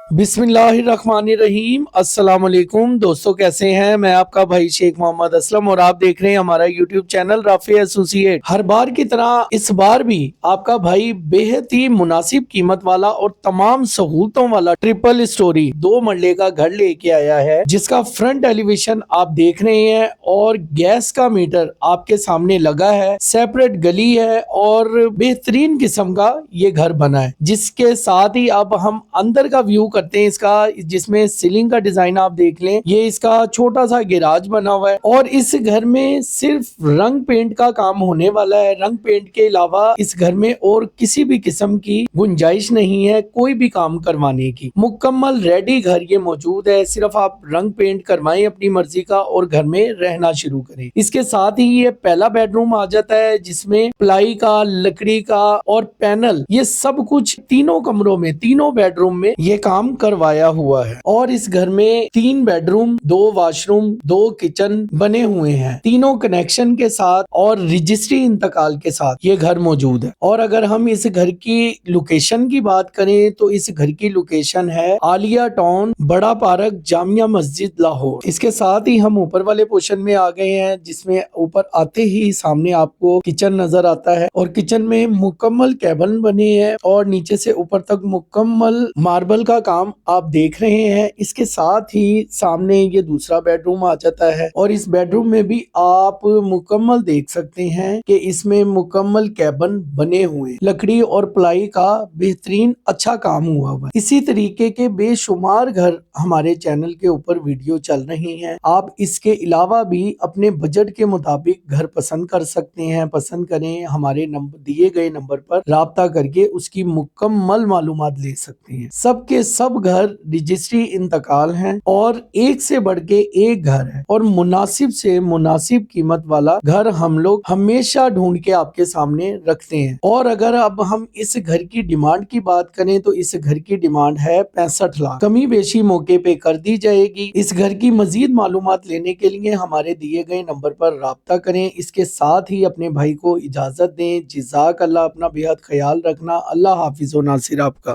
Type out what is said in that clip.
बिस्मिल्लाहिर्रहमानिर्रहीम। अस्सलाम वालेकुम दोस्तों, कैसे हैं? मैं आपका भाई शेख मोहम्मद असलम और आप देख रहे हैं हमारा यूट्यूब चैनल राफी एसोसिएट। हर बार की तरह इस बार भी आपका भाई बेहद ही मुनासिब कीमत वाला और तमाम सहूलतों वाला ट्रिपल स्टोरी 2 मरले का घर लेके आया है, जिसका फ्रंट एलिवेशन आप देख रहे हैं और गैस का मीटर आपके सामने लगा है, सेपरेट गली है और बेहतरीन किस्म का ये घर बना है। जिसके साथ ही अब हम अंदर का व्यू करते हैं इसका, जिसमें सीलिंग का डिजाइन आप देख लें। ये इसका छोटा सा गैराज बना हुआ है और इस घर में सिर्फ रंग पेंट का काम होने वाला है। रंग पेंट के अलावा इस घर में और किसी भी किस्म की गुंजाइश नहीं है कोई भी काम करवाने की। मुकम्मल रेडी घर ये मौजूद है, सिर्फ आप रंग पेंट करवाएं अपनी मर्जी का और घर में रहना शुरू करें। इसके साथ ही ये पहला बेडरूम आ जाता है, जिसमें प्लाई का, लकड़ी का और पैनल, ये सब कुछ तीनों कमरों में, तीनों बेडरूम में ये काम करवाया हुआ है। और इस घर में 3 बेडरूम, 2 वॉशरूम, 2 किचन बने हुए हैं, तीनों कनेक्शन के साथ और रजिस्ट्री इंतकाल के साथ ये घर मौजूद है। और अगर हम इस घर की लोकेशन की बात करें तो इस घर की लोकेशन है आलिया टाउन, बड़ा पार्क, जामिया मस्जिद, लाहौर। इसके साथ ही हम ऊपर वाले पोर्शन में आ गए हैं, जिसमें ऊपर आते ही सामने आपको किचन नजर आता है और किचन में मुकम्मल कैबिन बने हैं और नीचे से ऊपर तक मुकम्मल मार्बल का काम आप देख रहे हैं। इसके साथ ही सामने ये दूसरा बेडरूम आ जाता है और इस बेडरूम में भी आप मुकम्मल देख सकते हैं कि इसमें मुकम्मल कैबिन बने हुए, लकड़ी और प्लाई का बेहतरीन अच्छा काम हुआ है। इसी तरीके के बेशुमार घर हमारे चैनल के ऊपर वीडियो चल रहे हैं। आप इसके अलावा भी अपने बजट के मुताबिक घर पसंद कर सकते हैं। पसंद करें, हमारे नंबर दिए गए नंबर पर राब्ता करके उसकी मुकम्मल मालूमात ले सकते हैं। सबके सब घर रजिस्ट्री इंतकाल हैं और एक से बढ़ के एक घर है और मुनासिब से मुनासिब कीमत वाला घर हम लोग हमेशा ढूंढ के आपके सामने रखते हैं। और अगर अब हम इस घर की डिमांड की बात करें तो इस घर की डिमांड है 65 लाख। कमी बेशी मौके पे कर दी जाएगी। इस घर की मजीद मालूमात लेने के लिए हमारे दिए गए नंबर पर राब्ता करें। इसके साथ ही अपने भाई को इजाजत दें। जिजाक अल्लाह, अपना बेहद ख्याल रखना। अल्लाह हाफिज व नासिर आपका।